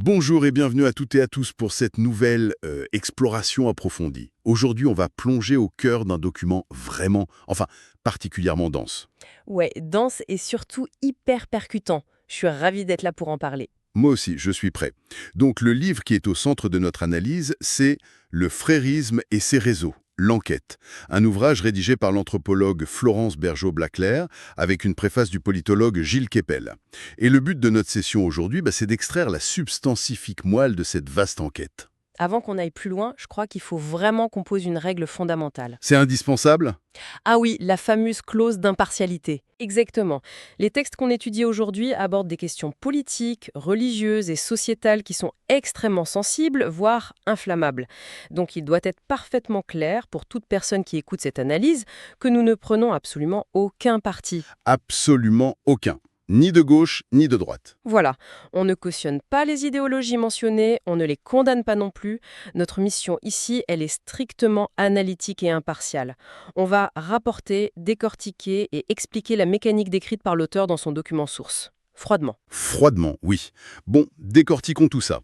Bonjour et bienvenue à toutes et à tous pour cette nouvelle exploration approfondie. Aujourd'hui, on va plonger au cœur d'un document particulièrement dense. Ouais, dense et surtout hyper percutant. Je suis ravie d'être là pour en parler. Moi aussi, je suis prêt. Donc le livre qui est au centre de notre analyse, c'est Le frérisme et ses réseaux, l'enquête. Un ouvrage rédigé par l'anthropologue Florence Bergeau-Blaclair avec une préface du politologue Gilles Kepel. Et le but de notre session aujourd'hui, c'est d'extraire la substantifique moelle de cette vaste enquête. Avant qu'on aille plus loin, je crois qu'il faut vraiment qu'on pose une règle fondamentale. C'est indispensable? Ah oui, la fameuse clause d'impartialité. Exactement. Les textes qu'on étudie aujourd'hui abordent des questions politiques, religieuses et sociétales qui sont extrêmement sensibles, voire inflammables. Donc il doit être parfaitement clair pour toute personne qui écoute cette analyse que nous ne prenons absolument aucun parti. Absolument aucun. Ni de gauche, ni de droite. Voilà, on ne cautionne pas les idéologies mentionnées, on ne les condamne pas non plus. Notre mission ici, elle est strictement analytique et impartiale. On va rapporter, décortiquer et expliquer la mécanique décrite par l'auteur dans son document source. Froidement. Froidement, oui. Bon, décortiquons tout ça.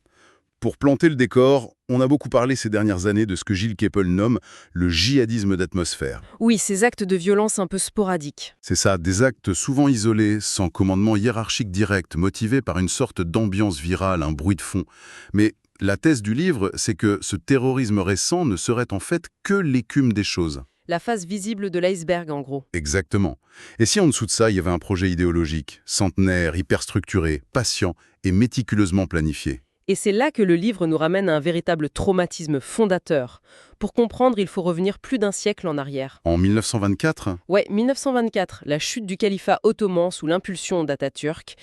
Pour planter le décor, on a beaucoup parlé ces dernières années de ce que Gilles Kepel nomme le djihadisme d'atmosphère. Oui, ces actes de violence un peu sporadiques. C'est ça, des actes souvent isolés, sans commandement hiérarchique direct, motivés par une sorte d'ambiance virale, un bruit de fond. Mais la thèse du livre, c'est que ce terrorisme récent ne serait en fait que l'écume des choses. La face visible de l'iceberg, en gros. Exactement. Et si en dessous de ça, il y avait un projet idéologique, centenaire, hyperstructuré, patient et méticuleusement planifié? Et c'est là que le livre nous ramène à un véritable traumatisme fondateur. Pour comprendre, il faut revenir plus d'un siècle en arrière. En 1924, Ouais, 1924, la chute du califat ottoman sous l'impulsion d'Atatürk.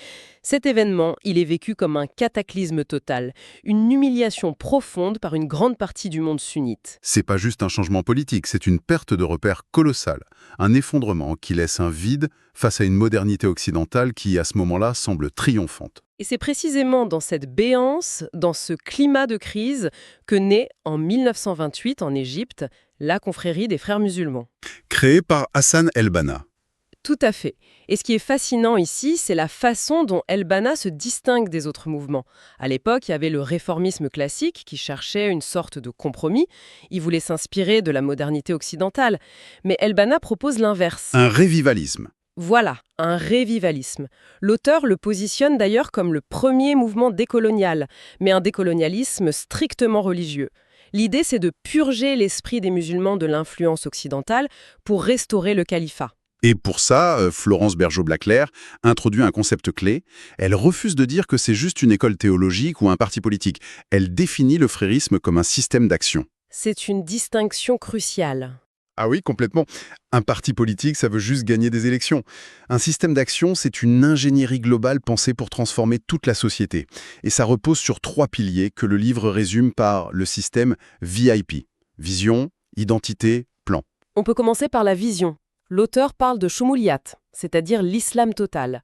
Cet événement, il est vécu comme un cataclysme total, une humiliation profonde par une grande partie du monde sunnite. c'est pas juste un changement politique, c'est une perte de repères colossale, un effondrement qui laisse un vide face à une modernité occidentale qui, à ce moment-là, semble triomphante. Et c'est précisément dans cette béance, dans ce climat de crise, que naît en 1928 en Égypte la confrérie des frères musulmans. Créé par Hassan El-Banna. Tout à fait. Et ce qui est fascinant ici, c'est la façon dont El-Banna se distingue des autres mouvements. À l'époque, il y avait le réformisme classique qui cherchait une sorte de compromis. Il voulait s'inspirer de la modernité occidentale. Mais El-Banna propose l'inverse. Un révivalisme. Voilà, un révivalisme. L'auteur le positionne d'ailleurs comme le premier mouvement décolonial, mais un décolonialisme strictement religieux. L'idée, c'est de purger l'esprit des musulmans de l'influence occidentale pour restaurer le califat. Et pour ça, Florence Bergeau-Blaclair introduit un concept clé. Elle refuse de dire que c'est juste une école théologique ou un parti politique. Elle définit le frérisme comme un système d'action. C'est une distinction cruciale. Ah oui, complètement. Un parti politique, ça veut juste gagner des élections. Un système d'action, c'est une ingénierie globale pensée pour transformer toute la société. Et ça repose sur 3 piliers que le livre résume par le système VIP. Vision, identité, plan. On peut commencer par la vision. L'auteur parle de Shumuliat, c'est-à-dire l'islam total.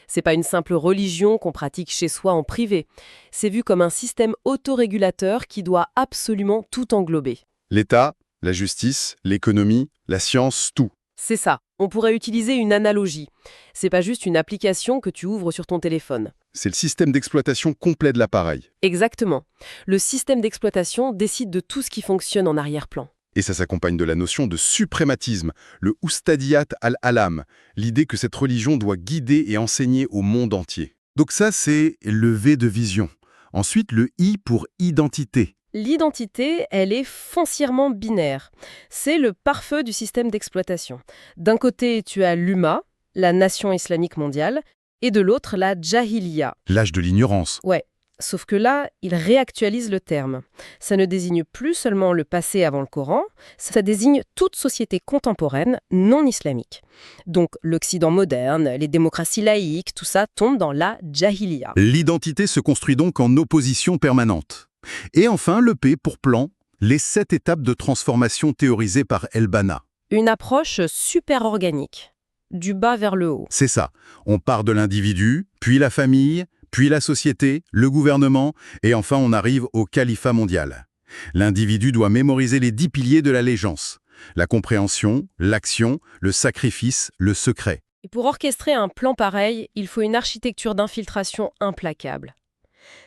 C'est pas une simple religion qu'on pratique chez soi en privé. C'est vu comme un système autorégulateur qui doit absolument tout englober. L'État, la justice, l'économie, la science, tout. C'est ça. On pourrait utiliser une analogie. C'est pas juste une application que tu ouvres sur ton téléphone. C'est le système d'exploitation complet de l'appareil. Exactement. Le système d'exploitation décide de tout ce qui fonctionne en arrière-plan. Et ça s'accompagne de la notion de suprématisme, le Oustadiyat al-Alam, l'idée que cette religion doit guider et enseigner au monde entier. Donc ça, c'est le V de vision. Ensuite, le I pour identité. L'identité, elle est foncièrement binaire. C'est le pare-feu du système d'exploitation. D'un côté, tu as l'Umma, la nation islamique mondiale, et de l'autre, la Jahiliya. L'âge de l'ignorance. Ouais, sauf que là, il réactualise le terme. Ça ne désigne plus seulement le passé avant le Coran, ça désigne toute société contemporaine non islamique. Donc l'Occident moderne, les démocraties laïques, tout ça tombe dans la Jahiliya. L'identité se construit donc en opposition permanente. Et enfin, le P pour plan, les 7 étapes de transformation théorisées par El-Banna. Une approche super organique, du bas vers le haut. C'est ça. On part de l'individu, puis la famille, puis la société, le gouvernement, et enfin on arrive au califat mondial. L'individu doit mémoriser les 10 piliers de l'allégeance. La compréhension, l'action, le sacrifice, le secret. Et pour orchestrer un plan pareil, il faut une architecture d'infiltration implacable.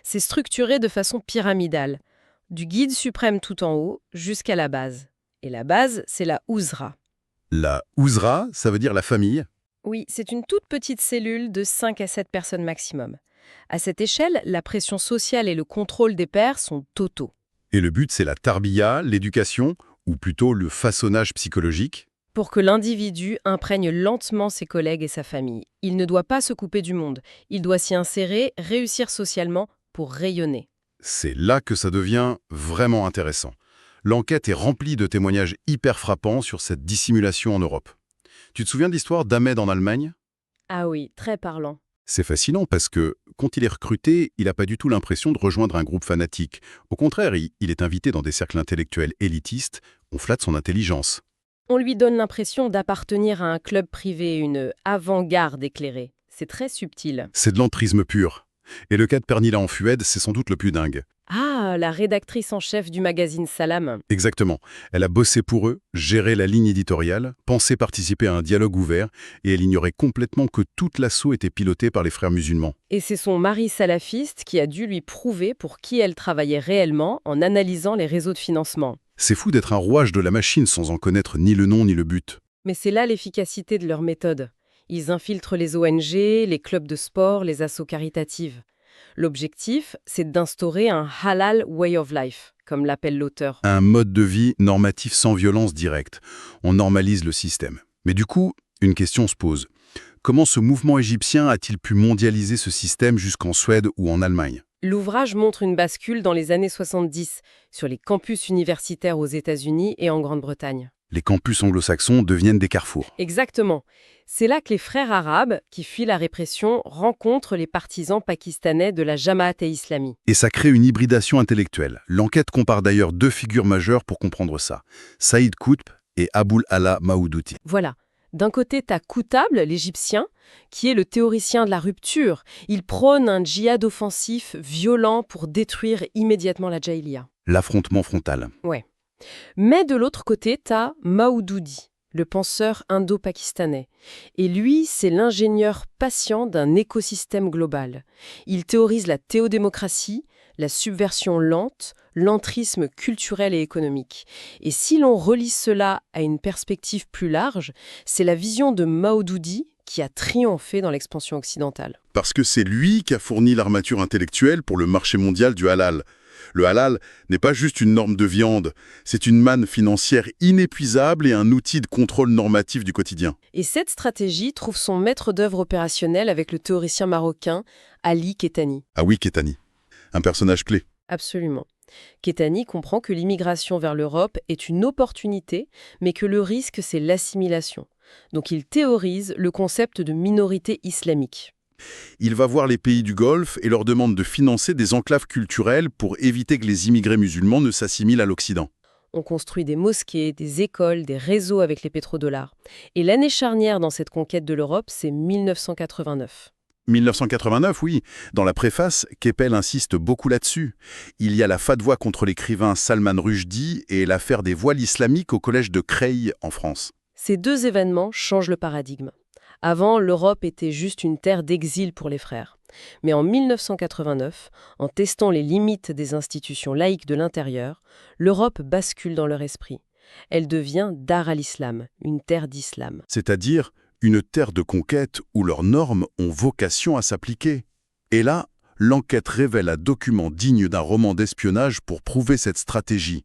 C'est structuré de façon pyramidale, du guide suprême tout en haut jusqu'à la base. Et la base, c'est la Ouzra. La Ouzra, ça veut dire la famille. Oui, c'est une toute petite cellule de 5 à 7 personnes maximum. À cette échelle, la pression sociale et le contrôle des pairs sont totaux. Et le but, c'est la tarbiya, l'éducation, ou plutôt le façonnage psychologique. Pour que l'individu imprègne lentement ses collègues et sa famille. Il ne doit pas se couper du monde. Il doit s'y insérer, réussir socialement pour rayonner. C'est là que ça devient vraiment intéressant. L'enquête est remplie de témoignages hyper frappants sur cette dissimulation en Europe. Tu te souviens de l'histoire d'Ahmed en Allemagne? Ah oui, très parlant. C'est fascinant parce que, quand il est recruté, il n'a pas du tout l'impression de rejoindre un groupe fanatique. Au contraire, il est invité dans des cercles intellectuels élitistes, on flatte son intelligence. On lui donne l'impression d'appartenir à un club privé, une avant-garde éclairée. C'est très subtil. C'est de l'entrisme pur. Et le cas de Pernilla en Fued, c'est sans doute le plus dingue. Ah, la rédactrice en chef du magazine Salam. Exactement. Elle a bossé pour eux, géré la ligne éditoriale, pensé participer à un dialogue ouvert, et elle ignorait complètement que toute l'assaut était pilotée par les frères musulmans. Et c'est son mari salafiste qui a dû lui prouver pour qui elle travaillait réellement en analysant les réseaux de financement. C'est fou d'être un rouage de la machine sans en connaître ni le nom ni le but. Mais c'est là l'efficacité de leur méthode. Ils infiltrent les ONG, les clubs de sport, les assos caritatives. L'objectif, c'est d'instaurer un halal way of life, comme l'appelle l'auteur. Un mode de vie normatif sans violence directe. On normalise le système. Mais du coup, une question se pose. Comment ce mouvement égyptien a-t-il pu mondialiser ce système jusqu'en Suède ou en Allemagne? L'ouvrage montre une bascule dans les années 70 sur les campus universitaires aux États-Unis et en Grande-Bretagne. Les campus anglo-saxons deviennent des carrefours. Exactement. C'est là que les frères arabes, qui fuient la répression, rencontrent les partisans pakistanais de la Jamaat-e-Islami. Et ça crée une hybridation intellectuelle. L'enquête compare d'ailleurs deux figures majeures pour comprendre ça. Saïd Qutb et Aboul Ala Maoudouti. Voilà. D'un côté, t'as Qutb, l'Égyptien, qui est le théoricien de la rupture. Il prône un djihad offensif violent pour détruire immédiatement la Jahiliya. L'affrontement frontal. Ouais. Mais de l'autre côté, t'as Maoudoudi, le penseur indo-pakistanais. Et lui, c'est l'ingénieur patient d'un écosystème global. Il théorise la théodémocratie, la subversion lente, l'entrisme culturel et économique. Et si l'on relie cela à une perspective plus large, c'est la vision de Maoudoudi qui a triomphé dans l'expansion occidentale. Parce que c'est lui qui a fourni l'armature intellectuelle pour le marché mondial du halal. Le halal n'est pas juste une norme de viande, c'est une manne financière inépuisable et un outil de contrôle normatif du quotidien. Et cette stratégie trouve son maître d'œuvre opérationnel avec le théoricien marocain Ali Kettani. Ah oui, Kettani. Un personnage clé. Absolument. Kettani comprend que l'immigration vers l'Europe est une opportunité, mais que le risque, c'est l'assimilation. Donc il théorise le concept de minorité islamique. Il va voir les pays du Golfe et leur demande de financer des enclaves culturelles pour éviter que les immigrés musulmans ne s'assimilent à l'Occident. On construit des mosquées, des écoles, des réseaux avec les pétrodollars. Et l'année charnière dans cette conquête de l'Europe, c'est 1989. 1989, oui. Dans la préface, Keppel insiste beaucoup là-dessus. Il y a la fatwa contre l'écrivain Salman Rushdie et l'affaire des voiles islamiques au collège de Creil en France. Ces deux événements changent le paradigme. Avant, l'Europe était juste une terre d'exil pour les frères. Mais en 1989, en testant les limites des institutions laïques de l'intérieur, l'Europe bascule dans leur esprit. Elle devient Dar al-Islam, une terre d'islam. C'est-à-dire une terre de conquête où leurs normes ont vocation à s'appliquer. Et là, l'enquête révèle un document digne d'un roman d'espionnage pour prouver cette stratégie.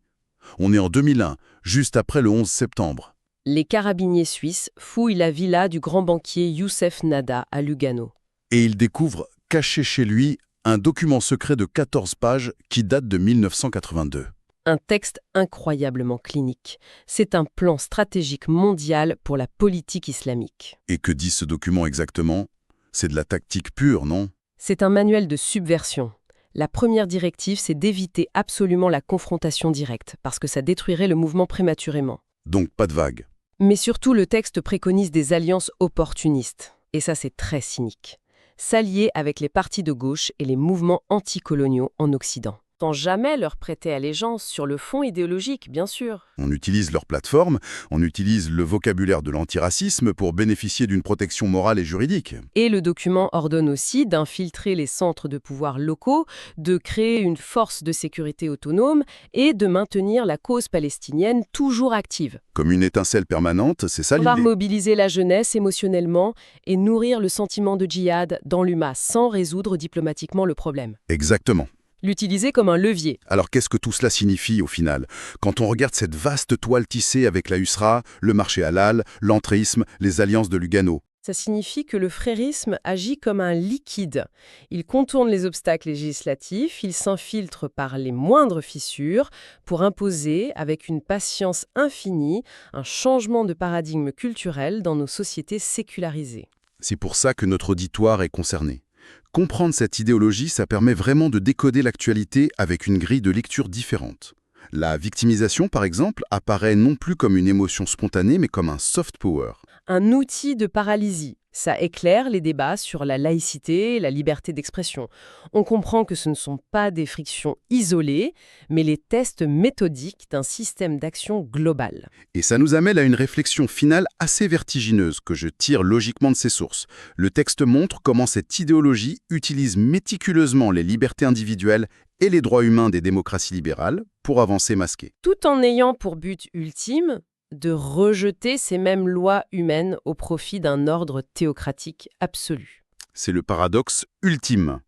On est en 2001, juste après le 11 septembre. Les carabiniers suisses fouillent la villa du grand banquier Youssef Nada à Lugano. Et ils découvrent, caché chez lui, un document secret de 14 pages qui date de 1982. Un texte incroyablement clinique. C'est un plan stratégique mondial pour la politique islamique. Et que dit ce document exactement? C'est de la tactique pure, non? C'est un manuel de subversion. La première directive, c'est d'éviter absolument la confrontation directe, parce que ça détruirait le mouvement prématurément. Donc pas de vague. Mais surtout, le texte préconise des alliances opportunistes. Et ça, c'est très cynique. S'allier avec les partis de gauche et les mouvements anticoloniaux en Occident. Sans jamais leur prêter allégeance sur le fond idéologique, bien sûr. On utilise leur plateforme, on utilise le vocabulaire de l'antiracisme pour bénéficier d'une protection morale et juridique. Et le document ordonne aussi d'infiltrer les centres de pouvoir locaux, de créer une force de sécurité autonome et de maintenir la cause palestinienne toujours active. Comme une étincelle permanente, c'est ça On va l'idée. mobiliser la jeunesse émotionnellement et nourrir le sentiment de djihad dans l'UMA sans résoudre diplomatiquement le problème. Exactement. L'utiliser comme un levier. Alors qu'est-ce que tout cela signifie au final? Quand on regarde cette vaste toile tissée avec la USRA, le marché halal, l'entrisme, les alliances de Lugano. Ça signifie que le frérisme agit comme un liquide. Il contourne les obstacles législatifs, il s'infiltre par les moindres fissures pour imposer, avec une patience infinie, un changement de paradigme culturel dans nos sociétés sécularisées. C'est pour ça que notre auditoire est concerné. Comprendre cette idéologie, ça permet vraiment de décoder l'actualité avec une grille de lecture différente. La victimisation, par exemple, apparaît non plus comme une émotion spontanée, mais comme un soft power. Un outil de paralysie. Ça éclaire les débats sur la laïcité et la liberté d'expression. On comprend que ce ne sont pas des frictions isolées, mais les tests méthodiques d'un système d'action global. Et ça nous amène à une réflexion finale assez vertigineuse que je tire logiquement de ses sources. Le texte montre comment cette idéologie utilise méticuleusement les libertés individuelles et les droits humains des démocraties libérales pour avancer masqué. Tout en ayant pour but ultime de rejeter ces mêmes lois humaines au profit d'un ordre théocratique absolu. C'est le paradoxe ultime.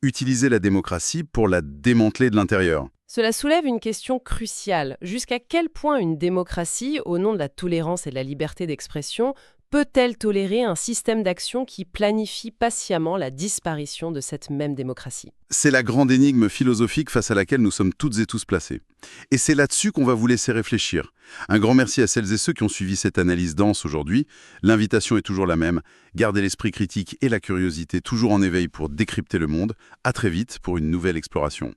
Utiliser la démocratie pour la démanteler de l'intérieur. Cela soulève une question cruciale. Jusqu'à quel point une démocratie, au nom de la tolérance et de la liberté d'expression, peut-elle tolérer un système d'action qui planifie patiemment la disparition de cette même démocratie? C'est la grande énigme philosophique face à laquelle nous sommes toutes et tous placés. Et c'est là-dessus qu'on va vous laisser réfléchir. Un grand merci à celles et ceux qui ont suivi cette analyse dense aujourd'hui. L'invitation est toujours la même. Gardez l'esprit critique et la curiosité toujours en éveil pour décrypter le monde. À très vite pour une nouvelle exploration.